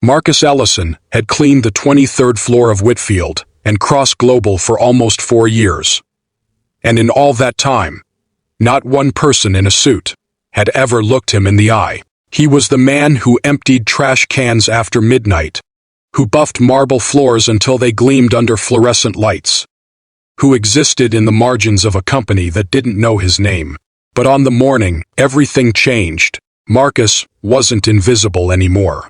Marcus Ellison had cleaned the 23rd floor of Whitfield and Cross Global for almost 4 years. And in all that time, not one person in a suit had ever looked him in the eye. He was the man who emptied trash cans after midnight, who buffed marble floors until they gleamed under fluorescent lights, who existed in the margins of a company that didn't know his name. But on the morning everything changed, Marcus wasn't invisible anymore.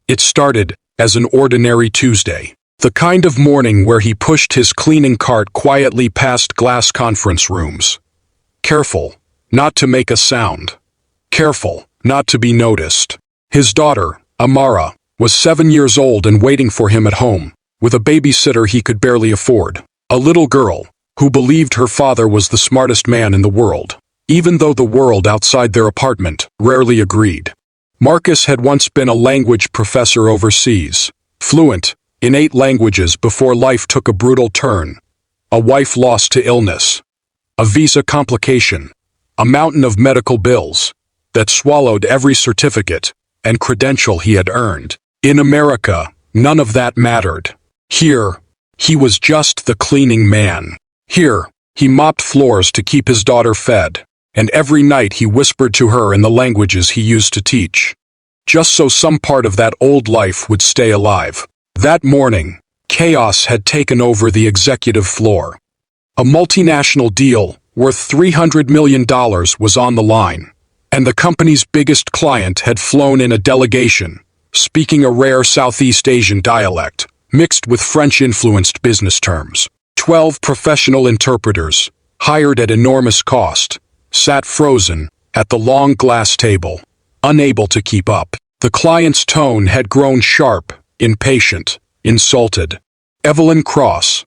It started as an ordinary Tuesday, the kind of morning where he pushed his cleaning cart quietly past glass conference rooms. Careful not to make a sound. Careful not to be noticed. His daughter, Amara, was 7 years old and waiting for him at home, with a babysitter he could barely afford. A little girl who believed her father was the smartest man in the world, even though the world outside their apartment rarely agreed. Marcus had once been a language professor overseas, fluent in 8 languages before life took a brutal turn. A wife lost to illness, a visa complication, a mountain of medical bills that swallowed every certificate and credential he had earned. In America, none of that mattered. Here, he was just the cleaning man. Here, he mopped floors to keep his daughter fed, and every night he whispered to her in the languages he used to teach, just so some part of that old life would stay alive. That morning, chaos had taken over the executive floor. A multinational deal worth $300 million was on the line, and the company's biggest client had flown in a delegation, speaking a rare Southeast Asian dialect, mixed with French-influenced business terms. 12 professional interpreters, hired at enormous cost, sat frozen at the long glass table, unable to keep up. The client's tone had grown sharp, impatient, insulted. Evelyn Cross,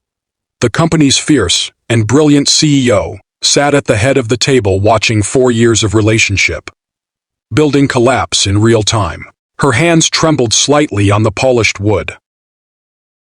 the company's fierce and brilliant CEO, sat at the head of the table watching 4 years of relationship building collapse in real time. Her hands trembled slightly on the polished wood.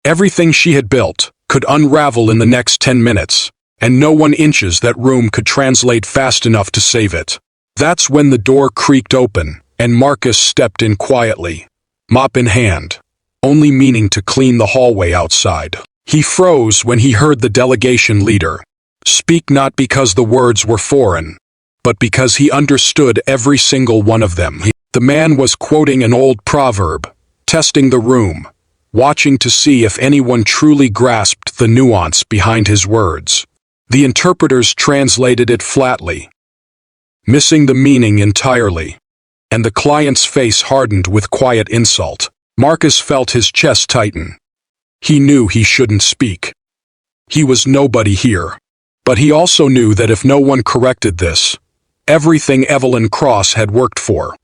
Everything she had built could unravel in the next 10 minutes, and no 1 inch that room could translate fast enough to save it. That's when the door creaked open, and Marcus stepped in quietly, mop in hand, only meaning to clean the hallway outside. He froze when he heard the delegation leader speak, not because the words were foreign, but because he understood every single one of them. The man was quoting an old proverb, testing the room, watching to see if anyone truly grasped the nuance behind his words. The interpreters translated it flatly, missing the meaning entirely, and the client's face hardened with quiet insult. Marcus felt his chest tighten. He knew he shouldn't speak. He was nobody here. But he also knew that if no one corrected this, everything Evelyn Cross had worked for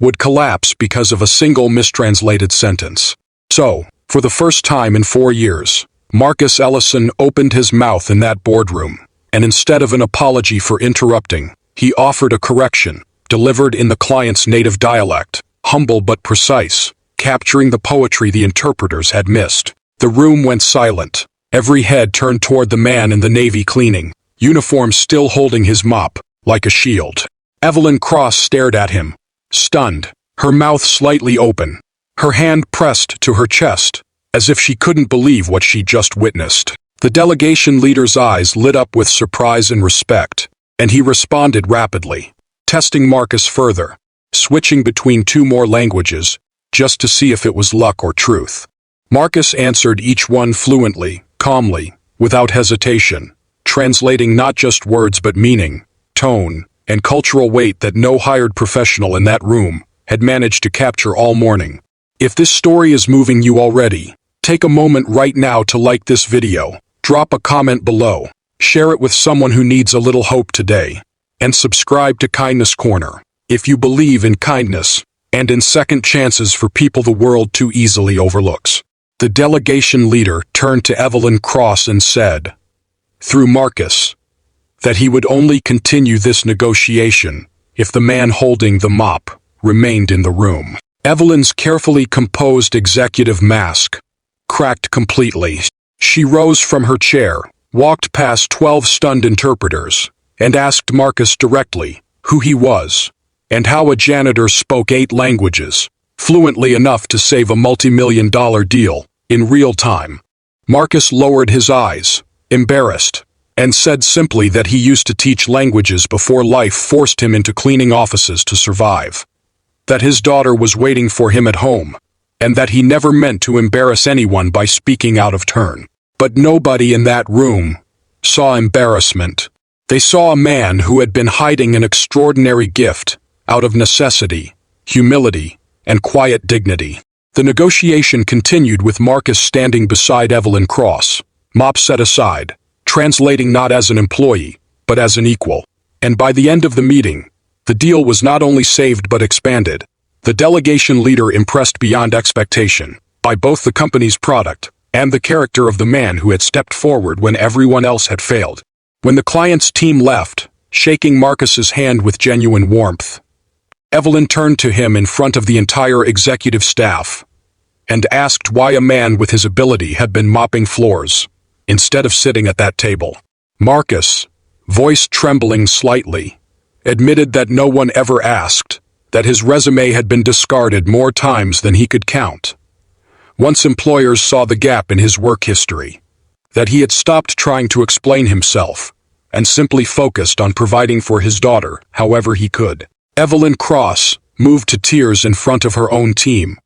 would collapse because of a single mistranslated sentence. So, for the first time in 4 years, Marcus Ellison opened his mouth in that boardroom, and instead of an apology for interrupting, he offered a correction, delivered in the client's native dialect, humble but precise, capturing the poetry the interpreters had missed. The room went silent. Every head turned toward the man in the navy cleaning, uniform still holding his mop, like a shield. Evelyn Cross stared at him, stunned, her mouth slightly open, her hand pressed to her chest, as if she couldn't believe what she just witnessed. The delegation leader's eyes lit up with surprise and respect, and he responded rapidly, testing Marcus further, switching between 2 more languages, just to see if it was luck or truth. Marcus answered each one fluently, calmly, without hesitation, translating not just words but meaning, tone, and cultural weight that no hired professional in that room had managed to capture all morning. If this story is moving you already, take a moment right now to like this video, drop a comment below, share it with someone who needs a little hope today, and subscribe to Kindness Corner if you believe in kindness and in second chances for people the world too easily overlooks. The delegation leader turned to Evelyn Cross and said, through Marcus, that he would only continue this negotiation if the man holding the mop remained in the room. Evelyn's carefully composed executive mask cracked completely. She rose from her chair, walked past 12 stunned interpreters, and asked Marcus directly who he was and how a janitor spoke 8 languages fluently enough to save a multi-million-dollar deal in real time. Marcus lowered his eyes, embarrassed, and said simply that he used to teach languages before life forced him into cleaning offices to survive. That his daughter was waiting for him at home, and that he never meant to embarrass anyone by speaking out of turn. But nobody in that room saw embarrassment. They saw a man who had been hiding an extraordinary gift out of necessity, humility, and quiet dignity. The negotiation continued with Marcus standing beside Evelyn Cross, mop set aside, translating not as an employee, but as an equal. And by the end of the meeting, the deal was not only saved but expanded. The delegation leader impressed beyond expectation by both the company's product and the character of the man who had stepped forward when everyone else had failed. When the client's team left, shaking Marcus's hand with genuine warmth, Evelyn turned to him in front of the entire executive staff and asked why a man with his ability had been mopping floors instead of sitting at that table. Marcus, voice trembling slightly, admitted that no one ever asked, that his resume had been discarded more times than he could count. Once employers saw the gap in his work history, that he had stopped trying to explain himself and simply focused on providing for his daughter however he could. Evelyn Cross, moved to tears in front of her own team,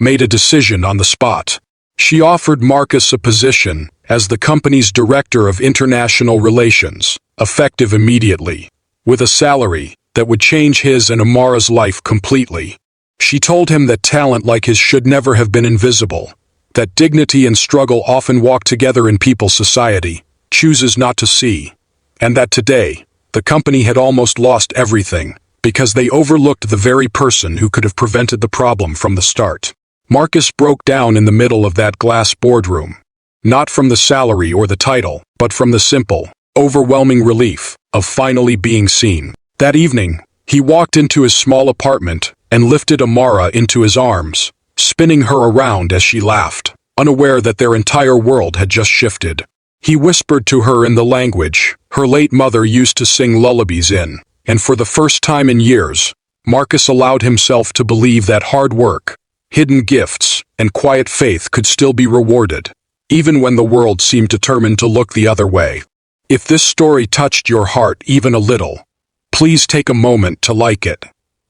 made a decision on the spot. She offered Marcus a position as the company's Director of International Relations, effective immediately, with a salary that would change his and Amara's life completely. She told him that talent like his should never have been invisible, that dignity and struggle often walk together in people's society, chooses not to see, and that today, the company had almost lost everything because they overlooked the very person who could have prevented the problem from the start. Marcus broke down in the middle of that glass boardroom, not from the salary or the title, but from the simple, overwhelming relief of finally being seen. That evening, he walked into his small apartment and lifted Amara into his arms, spinning her around as she laughed, unaware that their entire world had just shifted. He whispered to her in the language her late mother used to sing lullabies in, and for the first time in years, Marcus allowed himself to believe that hard work, hidden gifts, and quiet faith could still be rewarded, even when the world seemed determined to look the other way. If this story touched your heart even a little, please take a moment to like it,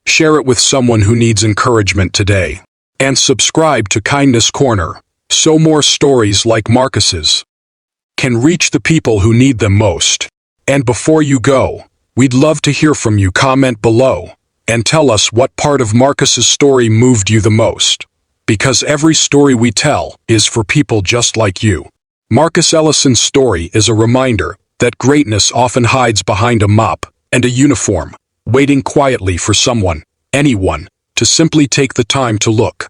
share it with someone who needs encouragement today, and subscribe to Kindness Corner, so more stories like Marcus's can reach the people who need them most. And before you go, we'd love to hear from you. Comment below and tell us what part of Marcus's story moved you the most, because every story we tell is for people just like you. Marcus Ellison's story is a reminder that greatness often hides behind a mop and a uniform, waiting quietly for someone, anyone, to simply take the time to look.